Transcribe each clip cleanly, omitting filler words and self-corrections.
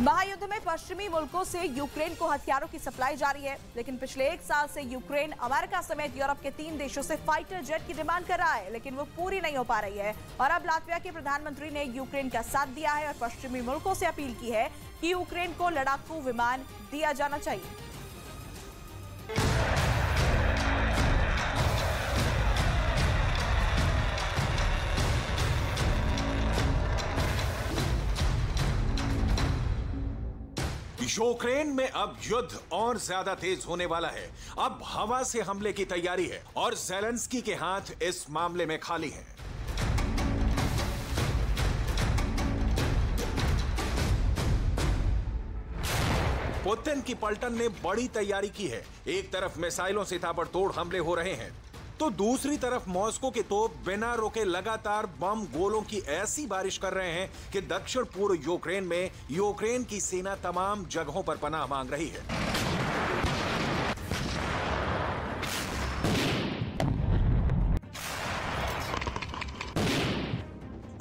महायुद्ध में पश्चिमी मुल्कों से यूक्रेन को हथियारों की सप्लाई जारी है, लेकिन पिछले 1 साल से यूक्रेन अमेरिका समेत यूरोप के 3 देशों से फाइटर जेट की डिमांड कर रहा है, लेकिन वो पूरी नहीं हो पा रही है। और अब लातविया के प्रधानमंत्री ने यूक्रेन का साथ दिया है और पश्चिमी मुल्कों से अपील की है कि यूक्रेन को लड़ाकू विमान दिया जाना चाहिए। यूक्रेन में अब युद्ध और ज्यादा तेज होने वाला है। अब हवा से हमले की तैयारी है और ज़ेलेंस्की के हाथ इस मामले में खाली हैं। पुतिन की पलटन ने बड़ी तैयारी की है। एक तरफ मिसाइलों से ताबड़तोड़ हमले हो रहे हैं, तो दूसरी तरफ मॉस्को के तोप बिना रोके लगातार बम गोलों की ऐसी बारिश कर रहे हैं कि दक्षिण पूर्व यूक्रेन में यूक्रेन की सेना तमाम जगहों पर पनाह मांग रही है।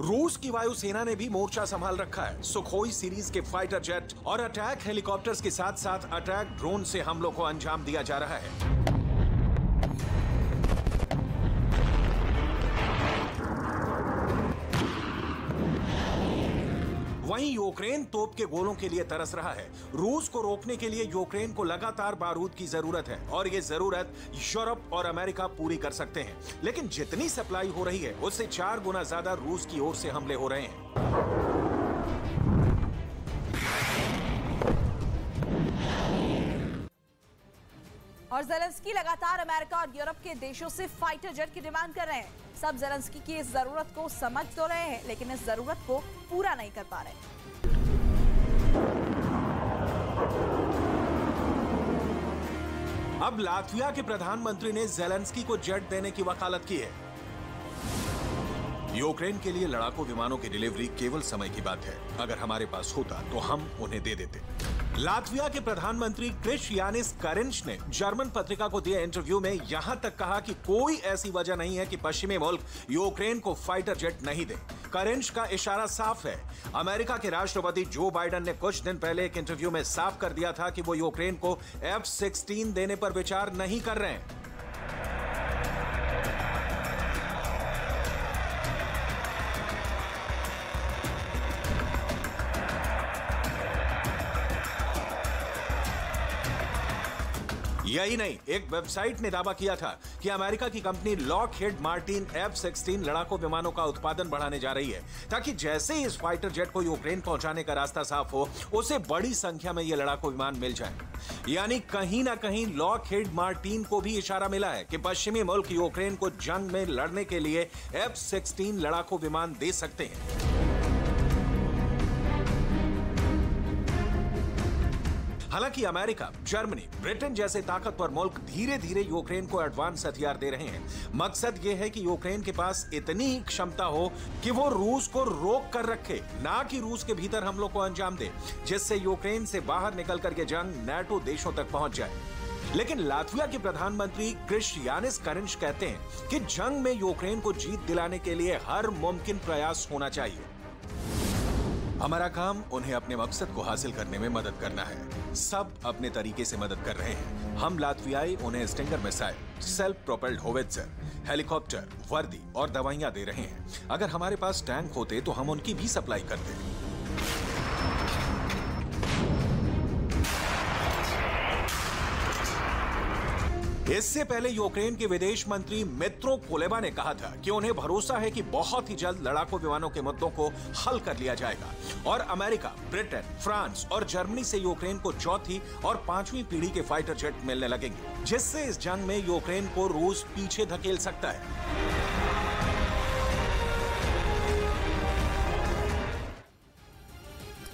रूस की वायुसेना ने भी मोर्चा संभाल रखा है। सुखोई सीरीज के फाइटर जेट और अटैक हेलीकॉप्टर्स के साथ साथ अटैक ड्रोन से हमलों को अंजाम दिया जा रहा है। वहीं यूक्रेन तोप के गोलों के लिए तरस रहा है। रूस को रोकने के लिए यूक्रेन को लगातार बारूद की जरूरत है और ये जरूरत यूरोप और अमेरिका पूरी कर सकते हैं, लेकिन जितनी सप्लाई हो रही है उससे 4 गुना ज्यादा रूस की ओर से हमले हो रहे हैं। और ज़ेलेंस्की लगातार अमेरिका और यूरोप के देशों से फाइटर जेट की डिमांड कर रहे हैं। सब ज़ेलेंस्की की इस जरूरत को समझ तो रहे हैं, लेकिन इस जरूरत को पूरा नहीं कर पा रहे। अब लातविया के प्रधानमंत्री ने ज़ेलेंस्की को जेट देने की वकालत की है। यूक्रेन के लिए लड़ाकू विमानों की डिलीवरी केवल समय की बात है। अगर हमारे पास होता तो हम उन्हें दे देते। लातविया के प्रधानमंत्री क्रिश्चियानिस करिंच ने जर्मन पत्रिका को दिए इंटरव्यू में यहां तक कहा कि कोई ऐसी वजह नहीं है कि पश्चिमी मुल्क यूक्रेन को फाइटर जेट नहीं दे। करिंच का इशारा साफ है। अमेरिका के राष्ट्रपति जो बाइडेन ने कुछ दिन पहले एक इंटरव्यू में साफ कर दिया था कि वो यूक्रेन को F-16 देने पर विचार नहीं कर रहे हैं। यही नहीं, एक वेबसाइट ने दावा किया था कि अमेरिका की कंपनी लॉकहीड मार्टिन F-16 लड़ाकू विमानों का उत्पादन बढ़ाने जा रही है, ताकि जैसे ही इस फाइटर जेट को यूक्रेन पहुंचाने का रास्ता साफ हो, उसे बड़ी संख्या में ये लड़ाकू विमान मिल जाए। यानी कहीं ना कहीं लॉकहीड मार्टिन को भी इशारा मिला है कि पश्चिमी मुल्क यूक्रेन को जंग में लड़ने के लिए F-16 लड़ाकू विमान दे सकते हैं। हालांकि अमेरिका, जर्मनी, ब्रिटेन जैसे ताकतवर मुल्क धीरे धीरे यूक्रेन को एडवांस हथियार दे रहे हैं। मकसद ये है कि यूक्रेन के पास इतनी क्षमता हो कि वो रूस को रोक कर रखे, ना कि रूस के भीतर हमलों को अंजाम दे, जिससे यूक्रेन से बाहर निकल करके जंग नाटो देशों तक पहुंच जाए। लेकिन लातविया के प्रधानमंत्री क्रिश्चियानिस करिंच कहते हैं कि जंग में यूक्रेन को जीत दिलाने के लिए हर मुमकिन प्रयास होना चाहिए। हमारा काम उन्हें अपने मकसद को हासिल करने में मदद करना है। सब अपने तरीके से मदद कर रहे हैं। हम लातवियाई उन्हें stinger missile, self propelled howitzer, helicopter, वर्दी और दवाइयां दे रहे हैं। अगर हमारे पास टैंक होते तो हम उनकी भी सप्लाई करते। इससे पहले यूक्रेन के विदेश मंत्री मित्रो कुलेबा ने कहा था कि उन्हें भरोसा है कि बहुत ही जल्द लड़ाकू विमानों के मुद्दों को हल कर लिया जाएगा और अमेरिका, ब्रिटेन, फ्रांस और जर्मनी से यूक्रेन को 4थी और 5वीं पीढ़ी के फाइटर जेट मिलने लगेंगे, जिससे इस जंग में यूक्रेन को रूस पीछे धकेल सकता है।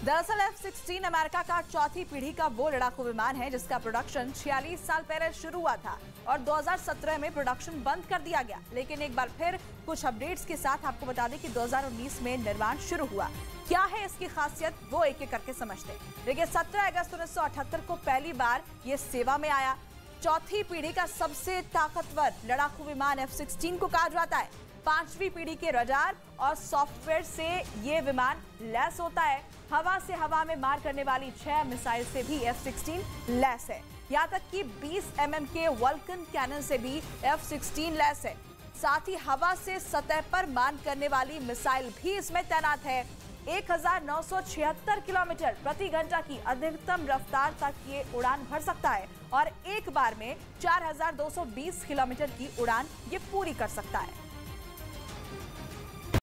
दरअसल F-16 अमेरिका का 4थी पीढ़ी का वो लड़ाकू विमान है जिसका प्रोडक्शन 46 साल पहले शुरू हुआ था और 2017 में प्रोडक्शन बंद कर दिया गया। लेकिन एक बार फिर कुछ अपडेट्स के साथ आपको बता दें कि 2019 में निर्माण शुरू हुआ। क्या है इसकी खासियत, वो एक एक करके समझते हैं। देखिए, 17 अगस्त 1978 को पहली बार ये सेवा में आया। 4थी पीढ़ी का सबसे ताकतवर लड़ाकू विमान F-16 को कहा जाता है। 5वीं पीढ़ी के रडार और सॉफ्टवेयर से ये विमान लैस होता है। हवा से हवा में मार करने वाली 6 मिसाइल से भी F-16 लैस है। यहाँ तक कि 20 mm के वल्कन कैनन से भी F-16 लैस है। साथ ही हवा से सतह पर मार करने वाली मिसाइल भी इसमें तैनात है। 1976 किलोमीटर प्रति घंटा की अधिकतम रफ्तार तक ये उड़ान भर सकता है और एक बार में 4220 किलोमीटर की उड़ान ये पूरी कर सकता है।